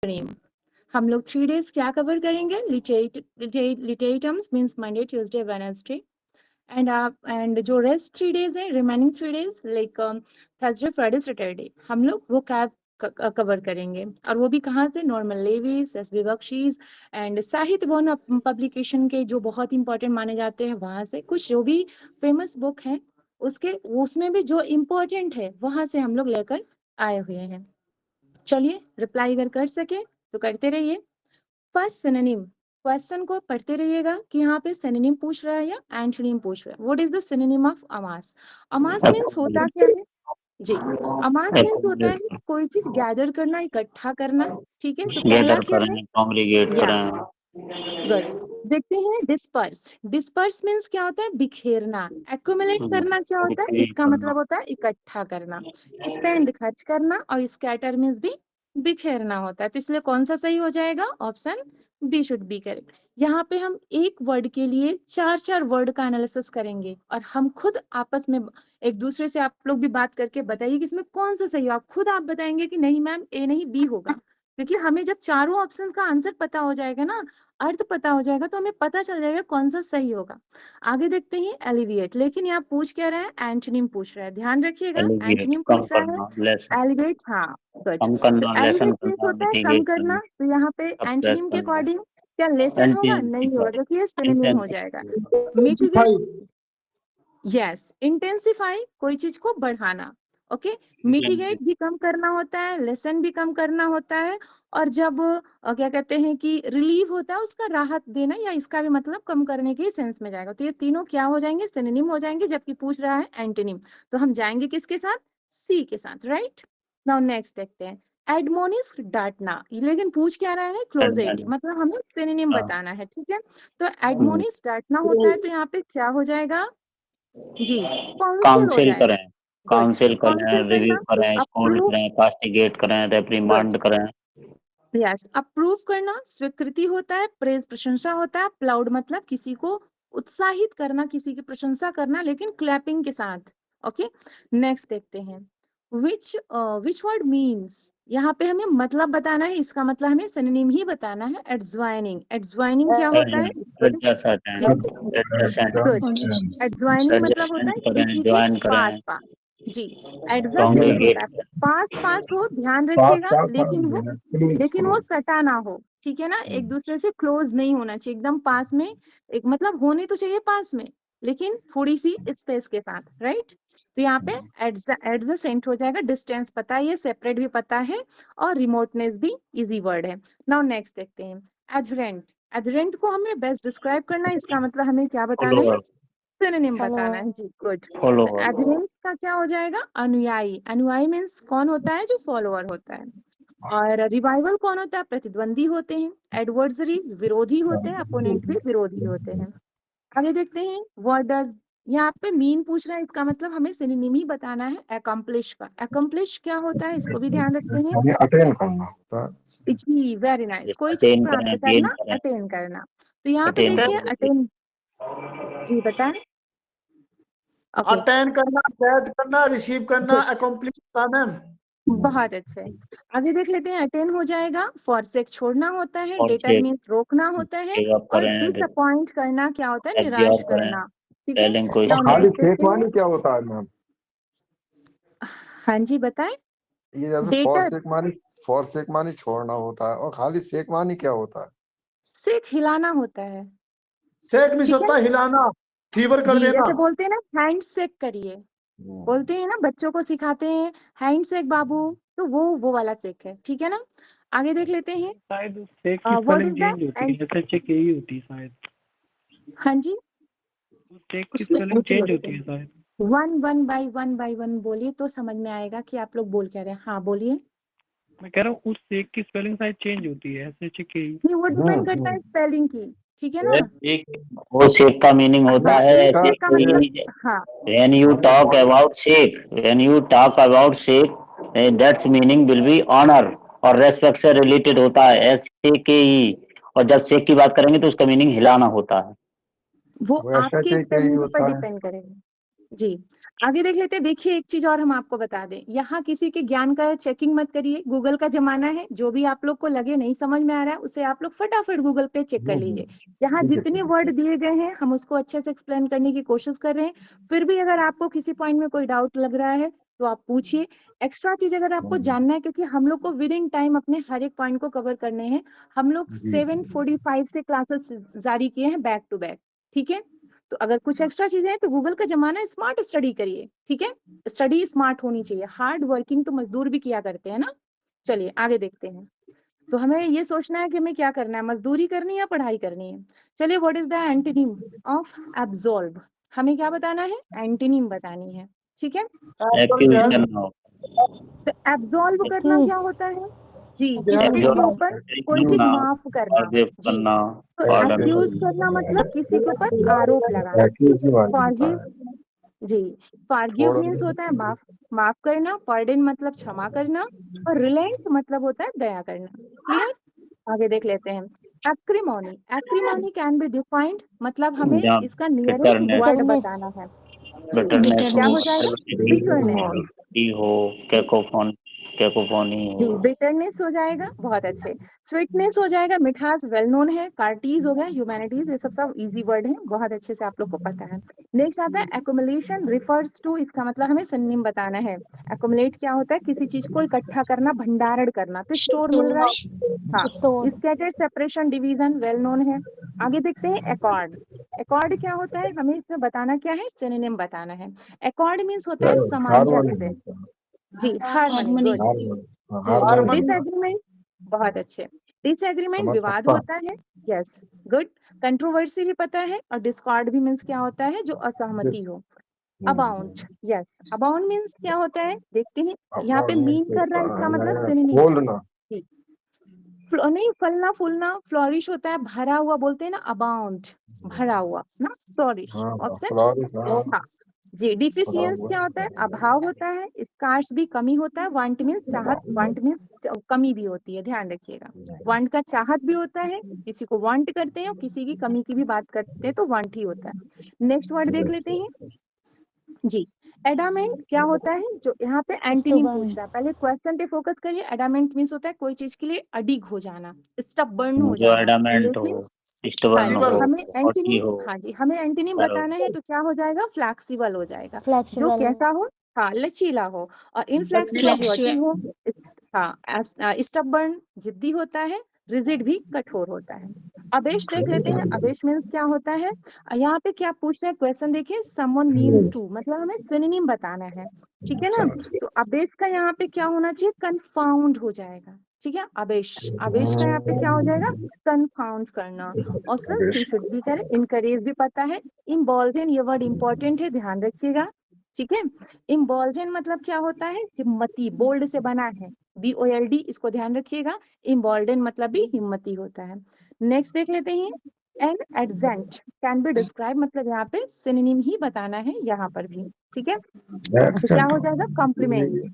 Antonym. हम लोग 3 days क्या कवर करेंगे? लिटेटम्स means Monday, Tuesday, Wednesday and जो रेस्ट 3 डेज है, remaining 3 days like Thursday, Friday, Saturday, हम लोग वो कवर करेंगे। और वो भी कहाँ से? नॉर्मल लेवीज, एसबी बख्शीज एंड साहित्य भवन पब्लिकेशन के जो बहुत इंपॉर्टेंट माने जाते हैं वहां से, कुछ जो भी फेमस बुक हैं उसके, उसमें भी जो इम्पोर्टेंट है वहां से हम लोग लेकर आए हुए हैं। चलिए, रिप्लाई अगर कर सके तो करते रहिए। फर्स्ट सिनोनिम, क्वेश्चन को पढ़ते रहिएगा कि यहाँ पे सिनोनिम पूछ रहा है या एंटोनिम पूछ रहा है। What is the synonym of amass? Amass means होता क्या है जी? अमास मीन्स होता है कोई चीज गैदर करना, इकट्ठा करना। ठीक है, तो पहला गैदर क्या है? करें, कॉन्ग्रीगेट या करें। गुड। देखते हैं डिस्पर्स। डिस्पर्स मीन्स क्या होता है? बिखेरना। एक्युमुलेट करना क्या होता है? इसका मतलब होता है इकट्ठा करना। स्पेंड खर्च करना, और स्कैटर मीन्स भी बिखेरना होता है। तो इसलिए कौन सा सही हो जाएगा? Option B should be correct. यहाँ पे हम एक वर्ड के लिए 4 वर्ड का एनालिसिस करेंगे और हम खुद आपस में एक दूसरे से, आप लोग भी बात करके बताइए कि इसमें कौन सा सही हो। आप खुद आप बताएंगे कि नहीं मैम ए नहीं बी होगा, क्योंकि हमें जब चारों ऑप्शन का आंसर पता हो जाएगा ना, अर्थ पता हो जाएगा, तो हमें पता चल जाएगा कौन सा सही होगा। आगे देखते हैं एलिविएट। लेकिन यहाँ पूछ क्या रहा है? एंटोनिम पूछ रहा है, ध्यान रखिएगा। एलिविएट एंटोनिम कम पूछ रहा है करना, लेसन एलिवेट। हाँ गुड। कम तो करना, लेसन एलिवेट मीन्स करना, होता है कम मिटिगेट करना, करना, तो यहाँ पे सप्रेस एंटोनिम के करना, अकॉर्डिंग क्या लेसन होगा? नहीं होगा, इंटेंसिफाई, क्योंकि ये सिनोनिम हो जाएगा। Mitigate, intensify. यस, इंटेंसिफाई कोई चीज को बढ़ाना। ओके, मिटिगेट भी कम करना होता है, लेसन भी कम करना होता है, और जब क्या कहते हैं कि रिलीव होता है, उसका राहत देना, या इसका भी मतलब कम करने के सेंस में जाएगा। तो ये तीनों क्या हो जाएंगे? सिनोनिम हो जाएंगे। जबकि पूछ रहा है एंटोनिम, तो हम जाएंगे किसके साथ? सी के साथ, राइट। नाउ नेक्स्ट देखते हैं एडमोनिश, डांटना। लेकिन पूछ क्या रहा है? क्लोजेट, मतलब हमें सिनोनिम बताना है। ठीक है, तो एडमोनिश डांटना होता है, तो यहाँ पे क्या हो जाएगा जी? काउंसिल हो काउंसिल जाएगा। करें, गुड। काउंसिल काउंसिल करें, रिव्यू करना, करें, स्कोल्ड अप्रूव, करें, कास्टिगेट करें, गुड, रेप्रिमांड करें। यस। अप्रूव करना स्वीकृति होता है, प्रेज प्रशंसा होता है, अप्लाउड मतलब किसी को उत्साहित करना, किसी की प्रशंसा करना, लेकिन क्लैपिंग के साथ। ओके, नेक्स्ट देखते हैं विच वर्ड मीन्स। यहाँ पे हमें मतलब बताना है, इसका मतलब हमें सिनोनिम ही बताना है। एडज्वाइनिंग, एडज्वाइनिंग क्या होता है? इसको जी, गुड। एडज्वाइनिंग मतलब होता एडजस्टमेंट है करें, किसी के ज्वाइन करें, पास पास। जी, एडजस्टमेंट होता कॉन्ग्रीगेट है करें। पास पास हो, ध्यान पास रखिएगा, पास पास लेकिन वो, देना, क्लोज लेकिन वो क्लोज। सटा ना हो। ठीक है ना, एक दूसरे से क्लोज नहीं होना चाहिए, एकदम पास में। एक मतलब होने तो चाहिए पास में, लेकिन थोड़ी सी स्पेस के साथ, राइट। तो यहाँ पे एडजेसेंट हो जाएगा। डिस्टेंस पता है, सेपरेट भी पता है, और रिमोटनेस भी इजी वर्ड है। नाउ नेक्स्ट देखते हैं एडहेरेंट। एडहेरेंट को हमें बेस्ट डिस्क्राइब करना है, इसका मतलब हमें क्या बताना है? फॉलोअर, सिनोनिम बताना है जी, गुड। तो फॉलोअर, एडहेरेंस का क्या हो जाएगा? अनुयायी। अनुयायी मीन्स कौन होता है? जो फॉलोअर होता है। और रिवाइवल कौन होता है? प्रतिद्वंदी होते हैं। एडवर्सरी विरोधी होते हैं, अपोनेंट भी विरोधी होते हैं। आगे देखते हैं व्हाट डज। यहाँ पे मीन पूछ रहा है, इसका मतलब हमें सिनोनिम ही बताना है अकम्प्लिश का। अकम्प्लिश क्या होता है? इसको भी ध्यान रखते हैं हमें अटेंड करना होता है। जी, वेरी नाइस। कोई चीज अटेन प्राप्त करें, गेन करना, करें, अटेन करना। तो यहाँ पे अटेन देखिए करें। अटेन, जी बताएं। ओके, अटेंड करना, गेट करना, रिसीव करना, गुड, अकॉम्प्लिश होता है मैम। बहुत अच्छे। आगे देख लेते हैं अटेन हो जाएगा, फॉरसेक छोड़ना होता है, और डेटर मीन्स रोकना होता है, गिव अप और करें, डिसअपॉइंट करना क्या होता है? निराश एब्जॉर्ब करें, करना। ठीक है, टेलिंग कोई और नाउ खाली नेक्स्ट स्टोरी। सेक देखते हैं। मानी क्या होता है मैम? हाँ जी बताएं। ये जैसे डेटर, फॉर सेक मानी छोड़ना होता है, और खाली सेक मानी क्या होता है? से खिलाना होता है। शेक मिस ठीक है होता है हिलाना, फीवर कर जी, देना। जैसे बोलते हैं ना हैंड शेक करिए, बोलते हैं ना, बच्चों को सिखाते हैं हैंड शेक बाबू, तो वो वाला शेक है। ठीक है ना, आगे देख लेते हैं शायद शेख की what spelling is the change होती एंड। है, एस एच के ही होती है शायद। हाँ जी, शेख की उसमें स्पेलिंग चेंज होती है शायद। वन बाय वन बोलिए तो समझ में आएगा कि आप लोग बोल क्या रहे हैं। हाँ बोलिए। मैं कह रहा हूँ उस शेख की स्पेलिंग शायद चेंज होती है, एस एच के ही। नहीं, वो डिपेंड करता है स्पेलिंग की। ठीक है ना, एक वो शेक का मीनिंग होता हाँ है एक ऐसे शेक का मतलब, ही। हाँ When you talk about shake, when you talk about shake, that's meaning will be honor और respect से related होता है, ऐसे के ही। और जब शेक की बात करेंगे तो उसका मीनिंग हिलाना होता है। वो वो ऐसा आपके ही स्पेलिंग के ऊपर होता है। डिपेंड करेगा। जी, आगे देख लेते हैं। देखिए एक चीज़ और हम आपको बता दें, यहाँ किसी के ज्ञान का चेकिंग मत करिए, गूगल का ज़माना है, जो भी आप लोग को लगे नहीं समझ में आ रहा है, उसे आप लोग फटाफट गूगल पे चेक कर लीजिए। यहाँ ठीक है, जितने ठीक है। वर्ड दिए गए हैं, हम उसको अच्छे से एक्सप्लेन करने की कोशिश कर रहे हैं। फिर भी अगर आपको किसी पॉइंट में कोई डाउट लग रहा है, तो आप पूछिए। एक्स्ट्रा चीज़ अगर आपको जानना है, क्योंकि हम लोग को विदिन टाइम अपने हर एक पॉइंट को कवर करने हैं। हम लोग जी, 7:45 से क्लासेस जारी किए हैं बैक टू बैक, ठीक है? तो अगर कुछ एक्स्ट्रा चीजें हैं तो गूगल का जमाना है, स्मार्ट स्टडी करिए, ठीक है? स्टडी स्मार्ट होनी चाहिए। हार्ड वर्किंग तो मजदूर भी किया करते हैं ना। चलिए आगे देखते हैं। तो हमें ये सोचना है कि हमें क्या करना है, मजदूरी करनी है या पढ़ाई करनी है। चलिए, what is the antonym of absolve? हमें क्या बताना है, एंटोनिम बतानी है, ठीक है? एक्यूज करना हो, तो एब्सॉल्व करना Accuse. क्या होता है जी, किस ध्यान चीज के ऊपर, कोई चीज करना, माफ करना फॉरगिव जी। करना, तो पार्डन एक्यूज करना मतलब किसी के ऊपर आरोप लगाना। एक्यूज ही मान लेता फॉरगिव है। जी, फॉरगिव छोड़ मीन्स देना होता है चाहिए। माफ करना, पार्डन मतलब क्षमा करना, और रिलेंट मतलब होता है दया करना। क्लियर? आगे देख लेते हैं। एक्रिमोनी, एक्रिमोनी कैन बी डिफाइंड, मतलब हमें जहाँ इसका नियरेस्ट बिटरनेस वर्ड Bitterness. बताना है। बिटरनेस क्या हो, हो जाएगा? बिटरनेस हो, कैकोफोनी जी, हो, बिटरनेस हो जाएगा, बहुत अच्छे। स्वीटनेस हो जाएगा, मिठास वेल नोन है। कार्टीज हो गया, ह्यूमैनिटीज, ये सब इजी वर्ड है, बहुत अच्छे से आप लोग को पता है। नेक्स्ट आता है एक्युमुलेशन रिफर्स टू, इसका मतलब हमें सिनोनिम बताना है। एक्युमुलेट क्या होता है, किसी चीज को इकट्ठा करना, भंडारण करना। तो स्टोर मिल रहा है, हाँ। Store. Scattered, separation, division well known है। आगे देखते हैं एकॉर्ड। एकॉर्ड क्या होता है, हमें इसमें बताना क्या है, सिनोनिम बताना है। एकॉर्ड मीन्स होता है सामंजस्य जी, हार्मनी, गुड जी। हार्मोनी डिसएग्रीमेंट, बहुत अच्छे। डिसएग्रीमेंट विवाद समझौता। होता है, यस गुड। कंट्रोवर्सी भी पता है, और डिस्कॉर्ड भी मीन्स क्या होता है, जो असहमति हो। अबाउंड, यस, अबाउंड मीन्स क्या होता है, देखते हैं। यहाँ पे मीन कर रहा है, इसका मतलब सिनोनिम है बोलना जी। नहीं, फलना फूलना, फ्लोरिश होता है, भरा हुआ बोलते हैं ना, अबाउंड, भरा हुआ ना, फ्लोरिश। हाँ ऑप्शन फ्लोरिश हाँ जी। डिफिशियंस क्या होता है, अभाव होता है। स्कार्स भी कमी होता है। वांट मीन्स चाहत, वांट मीन्स कमी भी होती है, ध्यान रखिएगा। वांट का चाहत भी होता है, किसी को वांट करते हैं, और किसी की कमी की भी बात करते हैं तो वांट ही होता है। नेक्स्ट वर्ड देख लेते हैं जी। एडामेंट क्या होता है, जो यहाँ पे एंटीनिम पूछ रहा है। पहले क्वेश्चन पे फोकस करिए। एडामेंट मीन्स होता है कोई चीज के लिए अडिग हो जाना, स्टबर्न हो जो जाना। एडामेंट लेकिन हो, हाँ स्टबर्न जी, हो, हमें हॉटी एंटीनिम, हो, हाँ जी, हमें एंटीनिम बताना है, तो क्या हो जाएगा, फ्लैक्सिबल हो जाएगा। जो Flexible. कैसा हो, हाँ, लचीला हो। और इनफ्लेक्सिबल जो अटी हो, हाँ, स्टबर्न जिद्दी होता है, रिजिड भी कठोर होता है। अबेश देख लेते हैं। अबेश मीन्स क्या होता है, यहाँ पे क्या पूछ रहे हैं, क्वेश्चन देखिए। समवन मीन्स टू, मतलब हमें सिनोनिम बताना है, ठीक है ना। तो अबेश का यहाँ पे क्या होना चाहिए, कंफाउंड हो जाएगा, ठीक है। अबेश, अबेश का यहाँ पे क्या हो जाएगा, कंफाउंड करना। Option C should be correct. Encourage भी पता है। इम्बॉल्जन, ये वर्ड इंपॉर्टेंट है, ध्यान रखिएगा, ठीक है। इम्बॉल्जन मतलब क्या होता है, हिम्मती, बोल्ड से बना है, BOLD, इसको ध्यान रखिएगा। इम्बॉल्डन मतलब भी हिम्मती होता है। नेक्स्ट देख लेते हैं। एन एडजेंट कैन बी डिस्क्राइब, मतलब यहाँ पे सिनोनिम ही बताना है यहाँ पर भी, ठीक है। तो क्या हो जाएगा, कॉम्प्लीमेंट, ओके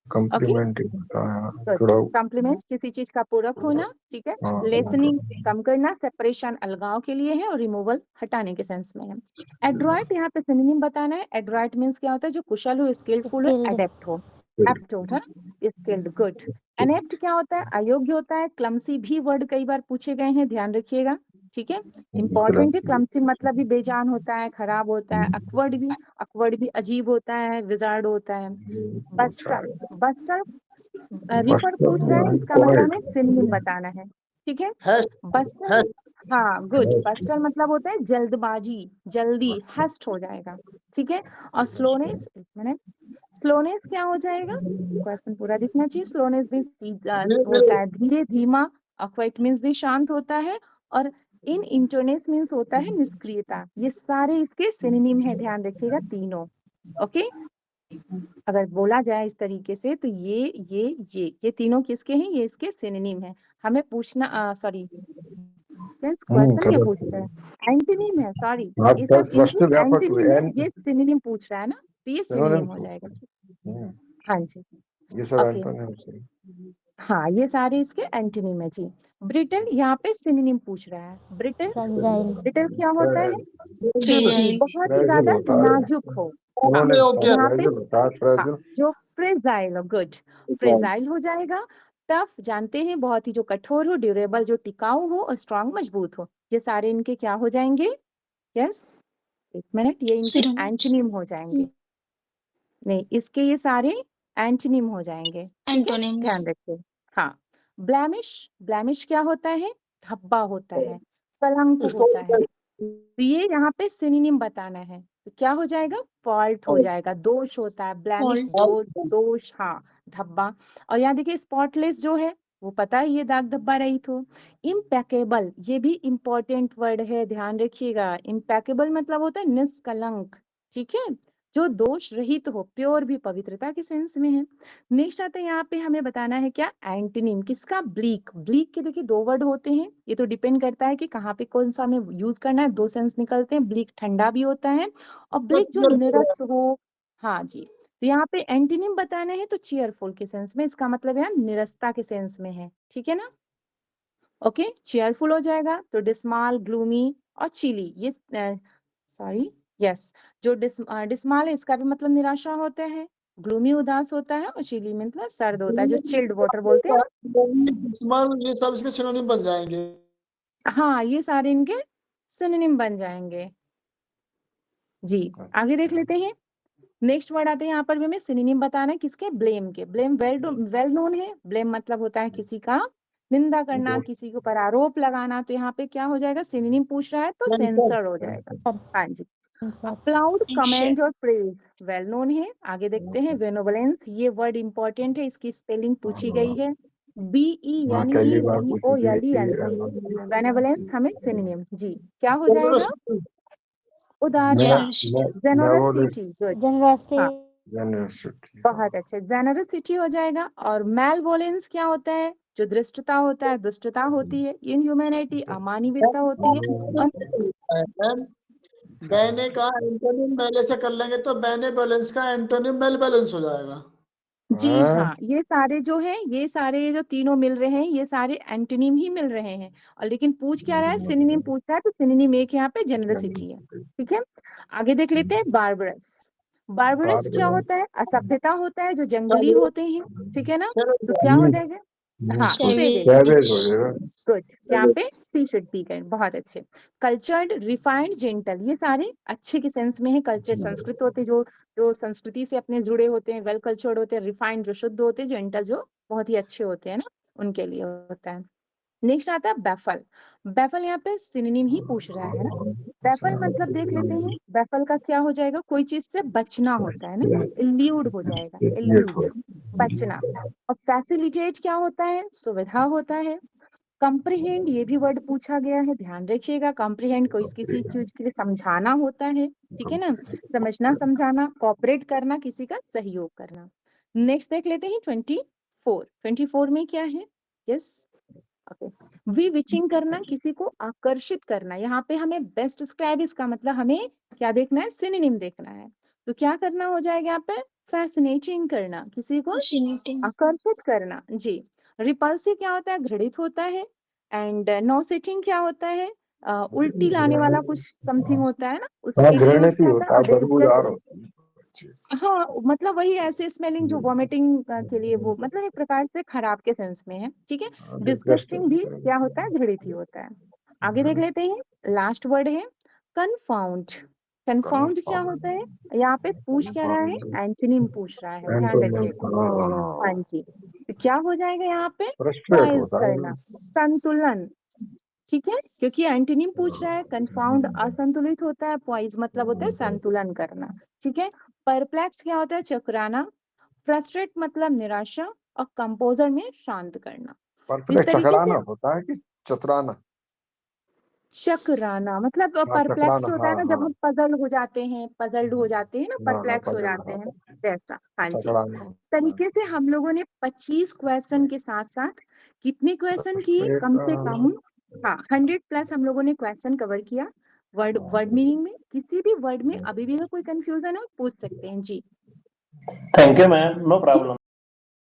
कॉम्प्लीमेंट होता है गुड। जुड़ा कॉम्प्लीमेंट किसी चीज का पूरक होना, ठीक है। हाँ लेसनिंग कम करना, सेपरेशन अलगाव के लिए है, और रिमूवल हटाने के सेंस में है। एड्रॉइट यहाँ पे सिनोनिम बताना है। एड्रॉइट मीन्स क्या होता है, जो कुशल हो, स्किलफुल हो, Skilled. एडेप्ट हो, एप्ट हो, है स्किल्ड, गुड। अनेप्ट क्या होता है, अयोग्य होता है। क्लमसी भी वर्ड कई बार पूछे गए हैं, ध्यान रखिएगा, ठीक है। इंपॉर्टेंट है। क्लमसी मतलब भी बेजान होता है, खराब होता है। अकवर्ड भी अजीब होता है, विजार्ड होता है। बस्टर, बस्टर रिफर पूछ रहा है, इसका मतलब हमें सिनोनिम बताना है, ठीक है। है बस्टर, हाँ गुड। बस्टर मतलब होता है जल्दबाजी, जल्दी, हेस्ट हो जाएगा, ठीक है। और स्लोनेस, एक मिनट, स्लोनेस क्या हो जाएगा, क्वेश्चन पूरा दिखना चाहिए। स्लोनेस भी होता है धीरे, धीमा। क्वाइट मीन्स भी शांत होता है। और इन इंटरनेस मीन्स होता है निष्क्रियता। ये सारे इसके सिनोनिम है, ध्यान रखिएगा तीनों, ओके। अगर बोला जाए इस तरीके से, तो ये तीनों किसके हैं, ये इसके सिनोनिम है। हमें पूछना, सॉरी क्वेश्चन क्या पूछ रहा है, एंटोनिम है, सॉरी, ये सब फर्स्ट इनके व्यापक एंटोनिम है। ये सिनोनिम पूछ रहा है ना, तो ये सिनोनिम हो जाएगा, हाँ जी, ये सब ओके। एंटोनिम से हाँ, ये सारे इसके एंटोनिम है जी। ब्रिटल, यहाँ पे सिनोनिम पूछ रहा है। Brittle, Fragile. ब्रिटल क्या होता है जी, बहुत फ्रेजिल ज्यादा होता है नाजुक हो, उन्होंने प्रयोग किया। यहाँ पे फ्रेजिल होता है, फ्रेजिल। जो फ्रेजाइल, गुड, फ्रेजाइल हो जाएगा। टफ जानते हैं, बहुत ही जो कठोर हो, ड्यूरेबल जो टिकाऊ हो, और स्ट्रांग मजबूत हो। ये सारे इनके क्या हो जाएंगे? यस, एक मिनट, ये इनके एंटोनिम हो जाएंगे। नहीं, इसके ये सारे एंटोनिम हो जाएंगे। ठीक है, ध्यान रखिए। हाँ, ब्लैमिश, ब्लैमिश क्या होता है? धब्बा होता है, कलंक होता है। तो ये यहाँ पे सिनोनिम बताना है, तो क्या हो जाएगा? फॉल्ट हो जाएगा, दोष होता है। ब्लैमिश दोष, हाँ, धब्बा। और यहाँ देखिए स्पॉटलेस जो है वो पता है, ये दाग धब्बा रहित हो। इम्पेकेबल, ये भी इंपॉर्टेंट वर्ड है, ध्यान रखिएगा। इम्पेकेबल मतलब होता है निष्कलंक, ठीक है, जो दोष रहित हो, प्योर भी पवित्रता के सेंस में है। नेक्स्ट आता है यहाँ पे हमें बताना है क्या? एंटोनिम किसका? ब्लीक। ब्लीक के देखिए 2 वर्ड होते हैं, ये तो डिपेंड करता है कि कहाँ पे कौन सा हमें यूज करना है। 2 सेंस निकलते हैं। ब्लीक ठंडा भी होता है, और ब्लीक जो निरस हो, हाँ जी। तो यहाँ पे एंटोनिम बताना है तो चीयरफुल के सेंस में, इसका मतलब यहाँ निरसता के सेंस में है, ठीक है ना। ओके, चीयरफुल हो जाएगा तो डिस्माल, ग्लूमी और चिली, ये सॉरी, यस, जो डिस्माल है इसका भी मतलब निराशा होता है, ग्लूमी उदास होता है, और चिली मतलब सर्द होता है, जो चिल्ड वाटर बोलते हैं ना। ये सब इसके सिनोनिम बन जाएंगे। हाँ, ये सारे इनके सिनोनिम बन जाएंगे जी। आगे देख लेते हैं। नेक्स्ट वर्ड आते हैं यहाँ पर भी हमें सिनोनिम बताना है किसके? ब्लेम के। ब्लेम वेल नोन है। ब्लेम मतलब होता है किसी का निंदा करना, किसी के ऊपर आरोप लगाना। तो यहाँ पे क्या हो जाएगा? सिनोनिम पूछ रहा है तो सेंसर हो जाएगा। हाँ जी। अप्लाउड, कमेंट और प्रेज वेल नोन है। आगे देखते हैं बेनोवलेंस, ये वर्ड इंपॉर्टेंट है, इसकी स्पेलिंग पूछी गई है, BENEVOLENC। बेनेवलेंस हमें सिनोनिम जी क्या हो जाएगा? उदारता, जेनरसिटी, गुड, हाँ, बहुत अच्छे, जेनरसिटी हो जाएगा। और मैलवोलेंस क्या होता है? जो दृष्टता होता है, दुष्टता होती है, इनह्यूमैनिटी, अमानवीयता होती है। और बैने का एंटोनिम मेले से कर लेंगे तो बैने बैलेंस का एंटोनिम मेल बैलेंस हो जाएगा। जी हाँ, ये सारे जो है, ये सारे जो तीनों मिल रहे हैं, ये सारे एंटोनिम ही मिल रहे हैं। और लेकिन पूछ क्या रहा है? सिनोनिम पूछ रहा है, तो सिनोनिम एक यहाँ पे जेनरसिटी है, ठीक है। आगे देख लेते हैं बार्बरस। बार्बरस क्या होता है? असभ्यता होता है, जो जंगली होते हैं, ठीक है ना। तो क्या हो जाएगा? हाँ, सैवेज हो जाएगा। गुड, यहाँ पे सी शुड बी गए, बहुत अच्छे। कल्चर्ड, रिफाइंड, जेंटल, ये सारे अच्छे के सेंस में है। कल्चर संस्कृत होते जो जो संस्कृति से अपने जुड़े होते हैं, वेल कल्चर्ड होते हैं, रिफाइंड जो शुद्ध होते हैं, जेंटल जो बहुत ही अच्छे होते हैं ना, उनके लिए होता है। नेक्स्ट आता है बैफल। बैफल यहाँ पे सिनोनिम ही पूछ रहा है ना। बैफल मतलब देख लेते हैं, बैफल का क्या हो जाएगा? कोई चीज से बचना होता है ना, इल्यूड हो जाएगा, इल्यूड, बचना। और फैसिलिटेट क्या होता है? सुविधा होता है। कंप्रीहेंड, ये भी वर्ड पूछा गया है, ध्यान रखिएगा। कंप्रीहेंड कोई किसी चीज के लिए समझाना होता है, ठीक है ना, समझना, समझाना, कोऑपरेट करना, किसी का सहयोग करना। नेक्स्ट देख लेते हैं 24। 24 में क्या है? यस, ओके, वी विचिंग करना, किसी को आकर्षित करना। यहाँ पे हमें बेस्ट डिस्क्राइब, इसका मतलब हमें क्या देखना है? सिनोनिम देखना है। तो क्या करना हो जाएगा यहाँ पे? फैसिनेटिंग करना, किसी को आकर्षित करना जी। रिपल्सिव क्या होता है? घृणित होता है। एंड नॉसिटिंग क्या होता है? उल्टी लाने वाला कुछ समथिंग होता है ना, उसके लिए यूज घृणित ही किया होता जाता है, है। बदबूदार होती है। हाँ, मतलब वही ऐसे स्मेलिंग जो वॉमिटिंग के लिए, वो मतलब एक प्रकार से खराब के सेंस में है, ठीक है। डिस्गस्टिंग भी क्या होता है? घृणित ही होता है। आगे देख लेते हैं, लास्ट वर्ड है कन्फाउंड। कन्फाउंड क्या होता है? यहाँ पे पूछ क्या रहा है? एंटोनिम पूछ रहा है, ध्यान रखिएगा। हाँ जी, तो क्या हो जाएगा यहाँ पे? फ्रस्ट्रेट पॉइज होता करना, है। संतुलन, ठीक है, क्योंकि एंटोनिम पूछ रहा है। कन्फाउंड असंतुलित होता है, पॉइज मतलब होता है संतुलन करना, ठीक है। परप्लेक्स क्या होता है? चकराना। फ्रस्ट्रेट मतलब निराशा, और कंपोजर में शांत करना। इस परप्लेक्स तरीके टकराना से होता है कि चतुराना? चकराना मतलब हाँ, परप्लेक्स चकराना, होता है हाँ ना, जब हाँ हम पजल हो जाते हैं, पजल्ड हो जाते हैं ना, हाँ, परप्लेक्स हो पजल, जाते हाँ, हैं, वैसा। हाँ जी, चकराना इस तरीके से हम लोगों ने 25 क्वेश्चन के साथ साथ कितने क्वेश्चन किए? कम से कम, हाँ, 100+ हम लोगों ने क्वेश्चन कवर किया। वर्ड मीनिंग में किसी भी वर्ड में अभी भी अगर कोई कंफ्यूजन है पूछ सकते हैं जी। Thank you ma'am, no problem.